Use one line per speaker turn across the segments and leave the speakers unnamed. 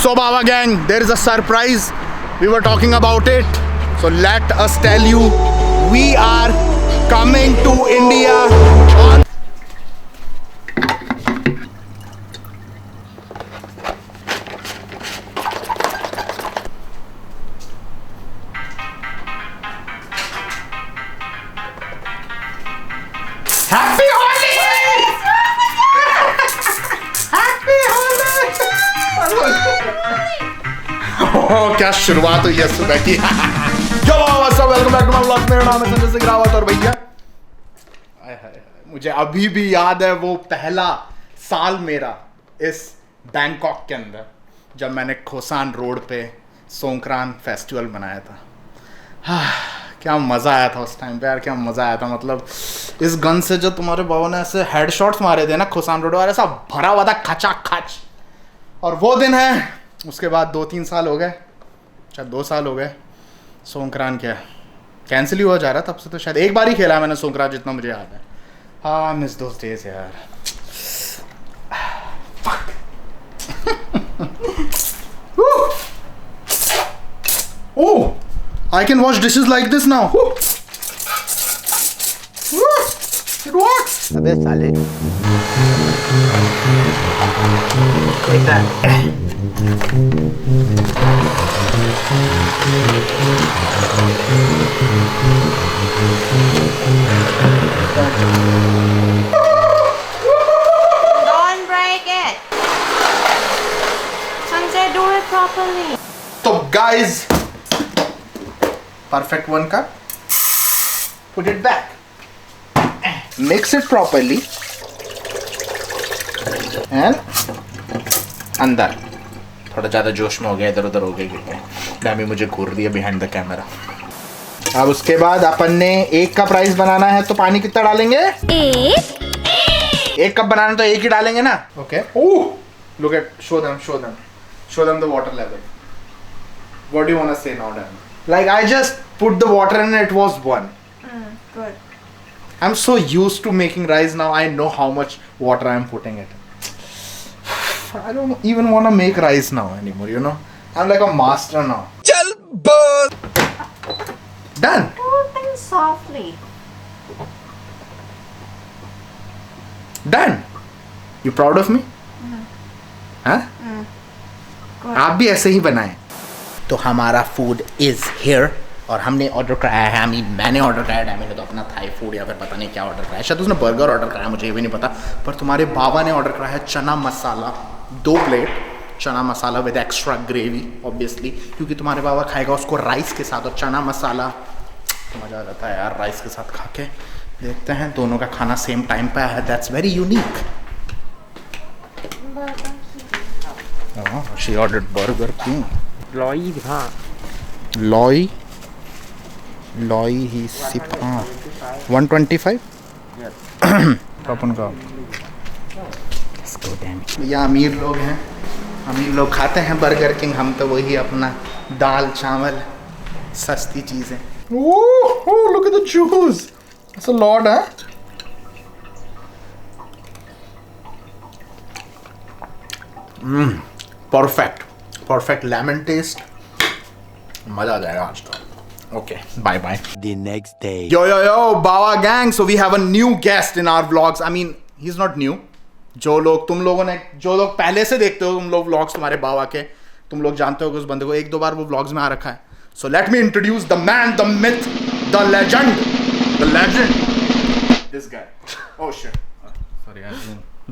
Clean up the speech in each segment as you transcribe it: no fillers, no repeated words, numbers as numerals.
So Baba gang, there is a surprise. We were talking about it. So let us tell you, we are coming to India on Happy Holi! Happy Holi! Oh, क्या शुरुआत हुई है सुबह की। जो welcome back to my vlog. मेरा नाम है संजय सिंह रावत और भैया मुझे अभी भी याद है वो पहला साल मेरा इस बैंकॉक के अंदर जब मैंने खोसान रोड पे सोंक्रान फेस्टिवल मनाया था। क्या मज़ा आया था उस टाइम पे यार, क्या मज़ा आया था। मतलब इस गन से जो तुम्हारे बाबा ने ऐसे हेडशॉट्स मारे थे ना खोसान रोड वाले, सब भरा हुआ था खचा खच। और वो दिन है, उसके बाद 2-3 साल हो गए, शायद 2 साल हो गए सोंक्रान क्या कैंसिल ही हुआ जा रहा। तब से तो शायद एक बार ही खेला मैंने सोंक्रान, जितना मुझे याद है। हाँ, मिस दोस डेज यार। Oh, I can wash dishes like this now. It works.
अबे साले। Like that.
Don't break it. Sanjay, do it properly.
So guys, perfect 1 cup. Put it back. Mix it properly. And अंदर थोड़ा ज़्यादा जोश में हो गया, इधर उधर हो गया क्योंकि डैमी मुझे घूर दिया बिहाइंड द कैमरा। अब उसके बाद अपन ने 1 कप राइस बनाना है, तो पानी कितना डालेंगे? 1 कप बनाना तो 1 ही डालेंगे ना। Okay. Oh, look at, show them the water level. What do you want to say now, Dan? Like I just put the water in and it was 1.
Good.
I'm so used to making rice now. I know how much water I'm putting it. I don't even want to make rice now anymore, you know. I'm like a master now. Done.
Do things softly.
Done. You proud of me? हाँ?
Good.
आप भी ऐसे ही बनाएं। तो हमारा food is here और हमने order कराया है। मैंने ऑर्डर कराया है, मैंने तो अपना थाई फूड या फिर पता नहीं क्या ऑर्डर कराया, शायद उसने बर्गर ऑर्डर कराया, मुझे ये भी नहीं पता। पर तुम्हारे बाबा ने ऑर्डर कराया है चना मसाला, 2 प्लेट चना मसाला विद एक्स्ट्रा ग्रेवी ऑब्वियसली, क्योंकि तुम्हारे बाबा खाएगा उसको राइस के साथ। और चना मसाला तो मज़ा आ जाता है यार राइस के साथ खा के। देखते हैं, दोनों का खाना सेम टाइम पे है, that's very unique. She ordered Burger King.
लॉई था।
लॉई ही सिप। हाँ, 125 अपन का। भैया अमीर लोग हैं, अमीर लोग खाते हैं बर्गर किंग, हम तो वही अपना दाल चावल सस्ती चीज़ें। ओह, look at the juice. That's a lot, huh? Perfect lemon taste. मजा आ जाएगा आज तो। Okay, bye.
The next day.
Yo, Bawa gang. So we have a new guest in our vlogs. I mean, he's not new. जो लोग पहले से देखते हो तुम लोग vlogs तुम्हारे बावा के, तुम लोग जानते हो कि उस बंदे को 1-2 बार वो vlogs में आ रखा है। So let me introduce the man, the myth, the legend. This guy. Oh shit. Sorry, I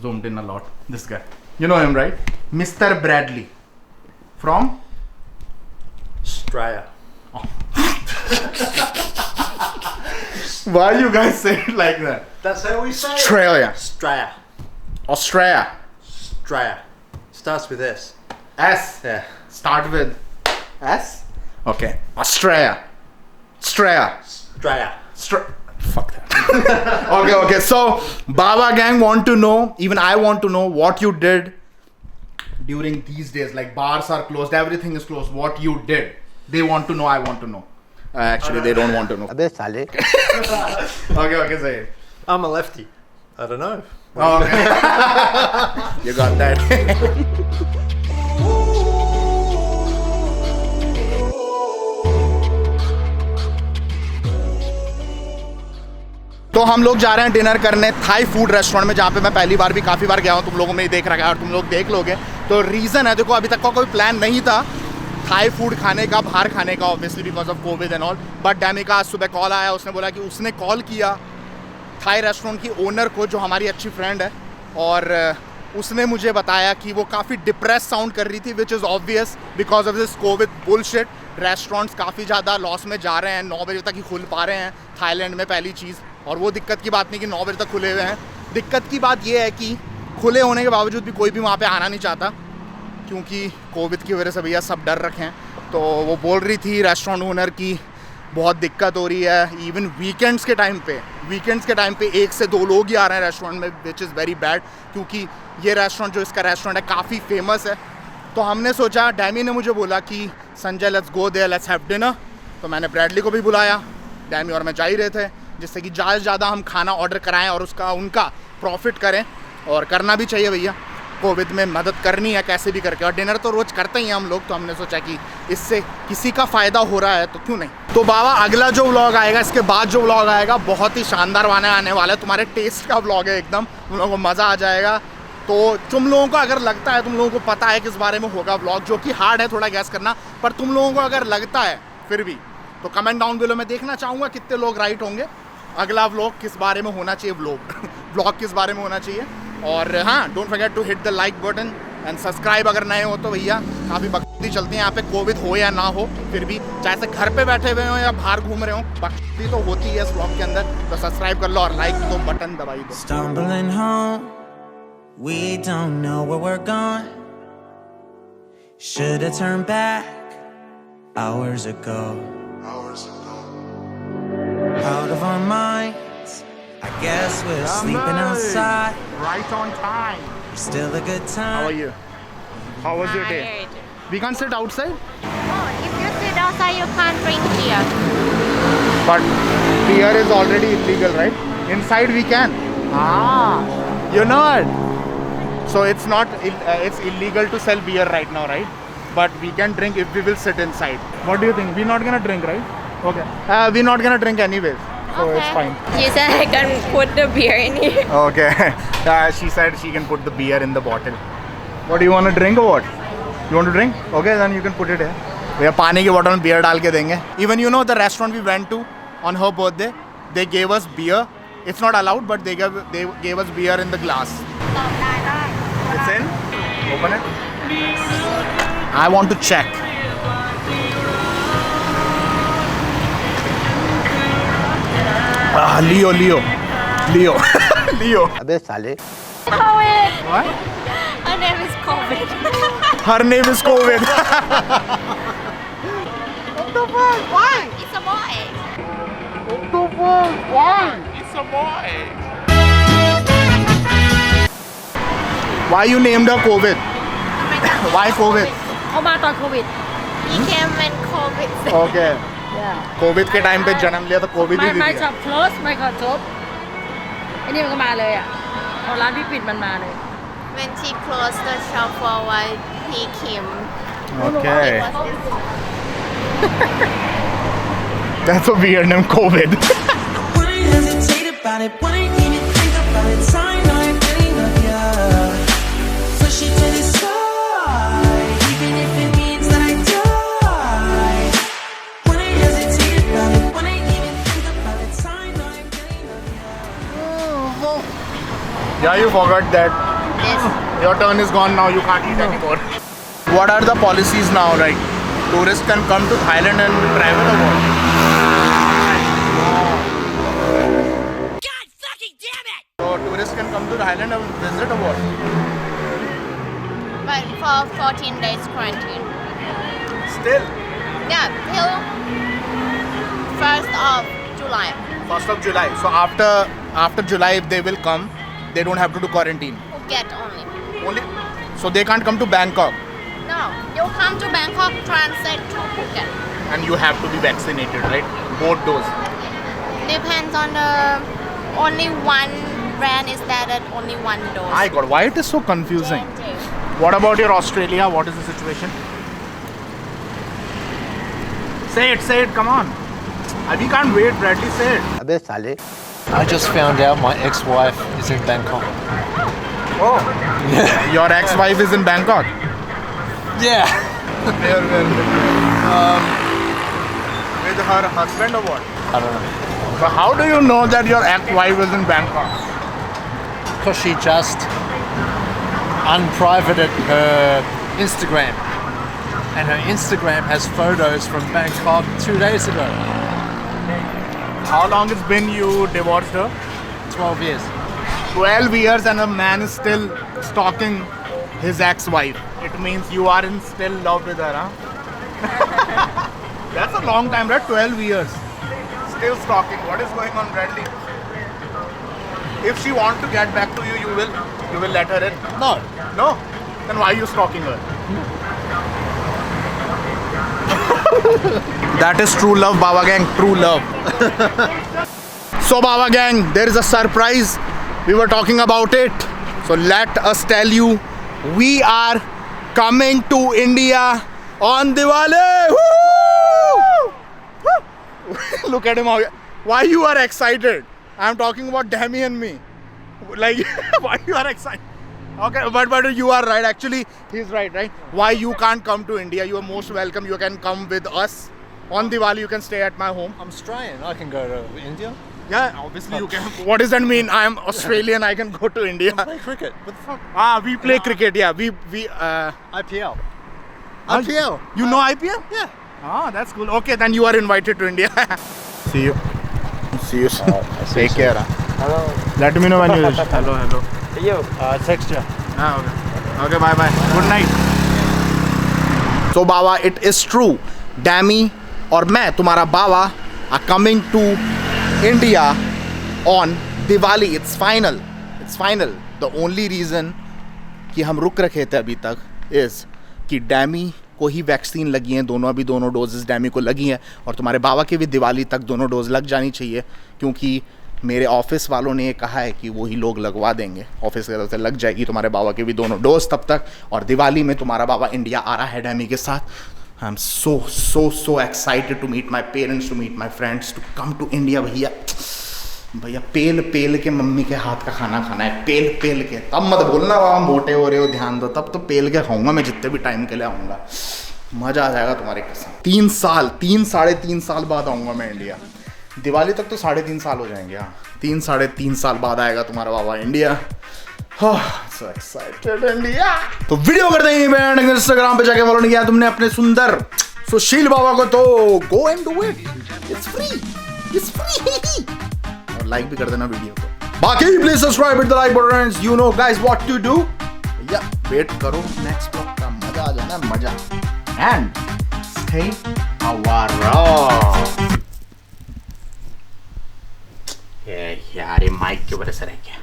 zoomed in a lot. This guy. You know him, right? Mr. Bradley. From?
Straya.
Why you guys say it like that?
That's how we say
Australia.
Straya.
Australia.
Straya. Starts with S.
S.
Yeah.
Start with S. Okay. Australia. Straya.
Straya.
Fuck that. Okay. So Baba gang want to know, even I want to know what you did during these days. Like bars are closed, everything is closed. What you did? They want to know. I want to know. Actually, they don't want to know.
अबे साले।
Okay, say it.
I'm a lefty. I don't know.
Oh, okay. You got that. तो हम लोग जा रहे हैं dinner करने Thai food restaurant में, जहाँ पे मैं पहली बार भी काफ़ी बार गया हूँ, तुम लोगों में ही देख रखा है और तुम लोग देख लोगे। तो रीज़न है, देखो अभी तक का कोई प्लान नहीं था थाई फूड खाने का, बाहर खाने का, obviously because of Covid and all. But डैमी का आज सुबह कॉल आया, उसने बोला कि उसने कॉल किया थाई रेस्टोरेंट की ओनर को, जो हमारी अच्छी फ्रेंड है, और उसने मुझे बताया कि वो काफ़ी डिप्रेस साउंड कर रही थी, which is obvious because of this Covid bullshit. Restaurants काफ़ी ज़्यादा लॉस में जा रहे हैं, 9 बजे तक ही खुल पा रहे हैं थाईलैंड में, पहली चीज़। और वो दिक्कत की बात नहीं कि 9 बजे तक खुले हुए हैं, दिक्कत की बात ये है कि खुले होने के बावजूद भी कोई भी वहाँ पे आना नहीं चाहता, क्योंकि कोविड की वजह से भैया सब डर रखे हैं। तो वो बोल रही थी रेस्टोरेंट ओनर की बहुत दिक्कत हो रही है, इवन वीकेंड्स के टाइम पे 1 से 2 लोग ही आ रहे हैं रेस्टोरेंट में, विच इज़ वेरी बैड, क्योंकि ये रेस्टोरेंट जो इसका रेस्टोरेंट है काफ़ी फेमस है। तो हमने सोचा, डैमी ने मुझे बोला कि Sanjay let's go there, let's have dinner. तो मैंने ब्रैडली को भी बुलाया, डैमी और मैं जा ही रहे थे, जिससे कि ज़्यादा से ज़्यादा हम खाना ऑर्डर कराएं और उनका प्रॉफिट करें, और करना भी चाहिए भैया, कोविड में मदद करनी है कैसे भी करके। और डिनर तो रोज़ करते ही हैं हम लोग, तो हमने सोचा कि इससे किसी का फ़ायदा हो रहा है तो क्यों नहीं। तो बाबा अगला जो व्लॉग आएगा, इसके बाद जो व्लॉग आएगा बहुत ही शानदार आने वाला है, तुम्हारे टेस्ट का व्लॉग है एकदम, तुम लोगों को मज़ा आ जाएगा। तो तुम लोगों को अगर लगता है, तुम लोगों को पता है किस बारे में होगा व्लॉग, जो कि हार्ड है थोड़ा गैस करना, पर तुम लोगों को अगर लगता है फिर भी, तो कमेंट डाउन बिलो में देखना चाहूँगा कितने लोग राइट होंगे, अगला व्लॉग किस बारे में होना चाहिए, व्लॉग किस बारे में होना चाहिए। और हाँ, don't forget to hit the like button and subscribe अगर नए हो तो भैया। काफ़ी बकती चलती है यहाँ पे, कोविड हो या ना हो, फिर भी चाहे से घर पे बैठे हुए हो या बाहर घूम रहे हो, बकती तो होती है इस व्लॉग के अंदर। तो सब्सक्राइब कर लो और लाइक तो बटन दबाई दो।
Stumbling home, we don't know where we're going. Should've turned back hours ago. Out of our minds, I guess we're sleeping outside.
Right on time.
Still a good
How are
time.
you? How was your day?
Tired.
We can't sit outside,
Oh, if you sit outside, you can't drink beer.
but beer is already illegal, right? Inside we can. You know it. So it's illegal to sell beer right now, right? But we can drink if we will sit inside. What do you think? We're not gonna drink, right? Okay. We're not gonna drink anyways, so it's fine.
You said I can put the beer in here.
Okay. She said she can put the beer in the bottle. What do you want to drink or what? You want to drink? Okay, then you can put it here. भैया पानी की bottle में beer डाल के देंगे. Even you know the restaurant we went to on her birthday, they gave us beer. It's not allowed, but they gave us beer in the glass. It's in. Open it. I want to check. Leo. Leo.
अबे साले।
COVID.
What?
Her name is COVID.
Her name is COVID. What the fuck? Why?
It's a boy.
What the fuck? Why? It's a boy. Why you named her COVID? Why COVID?
เขามาตอนโควิด
He came when COVID.
Okay. Covid के time पे जन्म लिया तो Covid ही
ไม่
दिया.
ช็อป close ไม่ขอจบไอ้นี่มันก็มาเลยอ่ะพอร้านพี่ปิดมันมาเลย
When she closed the shop for a while, he came.
Okay. That's a weird name, COVID.
Wouldn't hesitate about it, wouldn't even think about it. I know I really love ya. Push it to the side, even if it means that I die. Wouldn't hesitate about it, wouldn't even think about it. I know I really love ya.
Yeah, you forgot that.
Yes.
Your turn is gone now, you can't eat anymore. What are the policies now? Like, tourists can come to Thailand and travel or what?
God fucking damn it!
So, tourists can come to Thailand and visit or what?
But for 14 days quarantine.
Still?
Yeah, till 1st of July.
1st of July. So, after July, if they will come, they don't have to do quarantine.
Phuket only.
Only. So, they can't come to Bangkok.
No, you come to Bangkok, transit to Phuket.
And you have to be vaccinated, right? Both dose.
Depends on the. Only one brand is that at only one dose.
My God, why it is so confusing? What about your Australia? What is the situation? Say it, come on. We can't wait, Bradley, say it.
अबे साले। I just found out my ex-wife is in Bangkok.
Oh. Your ex-wife is in Bangkok.
Yeah.
Where? With her husband or what?
I don't know.
But how do you know that your ex-wife is in Bangkok?
Because she just unprivated her Instagram. And her Instagram has photos from Bangkok 2 days ago.
How long it's been you divorced her?
12 years.
12 years and a man is still stalking his ex-wife. It means you are in still love with her, huh? That's a long time, right? 12 years. Still stalking. What is going on, Bradley? If she wants to get back to you, you will let her in?
No.
No? Then why are you stalking her? That is true love, Baba Gang. True love. So, Baba Gang, there is a surprise. We were talking about it. So, let us tell you, we are coming to India on Diwali. Woo! Woo! Look at him. Why you are excited? I'm talking about Demi and me. Like, why you are excited? Okay, but you are right. Actually, he's right? Why you can't come to India? You are most welcome. You can come with us. On Diwali, you can stay at my home.
I'm Australian. I can go to India.
Yeah, obviously you can. What does that mean? I am Australian. I can go to India.
Play cricket. What the fuck?
We play cricket. Yeah, we
IPL.
Ah,
IPL.
You know IPL?
Yeah.
That's cool. Okay, then you are invited to India. See you. See you soon. Take care.
Hello.
Let me know when you reach. Hello.
You. Text you.
Okay, bye. Good night. So, Baba, it is true. Demi और मैं तुम्हारा बाबा are coming to India on Diwali. It's final. The only reason कि हम रुक रखे थे अभी तक is कि डैमी को ही वैक्सीन लगी हैं, दोनों डोजेस डैमी को लगी हैं और तुम्हारे बाबा के भी दिवाली तक दोनों डोज लग जानी चाहिए, क्योंकि मेरे ऑफिस वालों ने ये कहा है कि वही लोग लगवा देंगे, ऑफिस की तरफ से लग जाएगी तुम्हारे बाबा के भी दोनों डोज तब तक, और दिवाली में तुम्हारा बाबा इंडिया आ रहा है डैमी के साथ. I am so excited to meet my parents, to meet my friends, to come to India. भैया पेल के मम्मी के हाथ का खाना खाना है, पेल के. तब मत बोलना बाबा मोटे हो रहे हो, ध्यान दो. तब तो पेल के खाऊंगा मैं जितने भी टाइम के लिए आऊँगा. मज़ा आ जाएगा तुम्हारे कसम. 3 साल बाद आऊँगा मैं इंडिया. दिवाली तक तो 3.5 साल हो जाएंगे. हाँ, 3 साल बाद आएगा तुम्हारा बाबा इंडिया. So excited India. तो वीडियो कर देंगे इंस्टाग्राम पे जाके फॉलो नहीं किया तुमने अपने सुंदर सुशील बाबा को, तो go and do it. It's free. और लाइक भी कर देना वीडियो को. बाकी please subscribe, hit the like button. You know guys what to do. या वेट करो नेक्स्ट ब्लॉग का. मजा आ जाना, मजा. एंड स्टे अवारा. यार ये माइक के वजह से रह गया,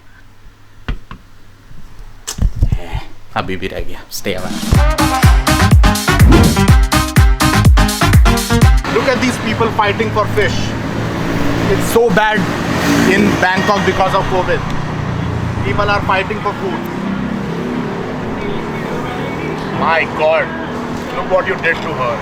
अभी भी रह गया. Stay away. Look at these people fighting for fish. It's so bad in Bangkok because of COVID. People are fighting for food. My God, look what you did to her.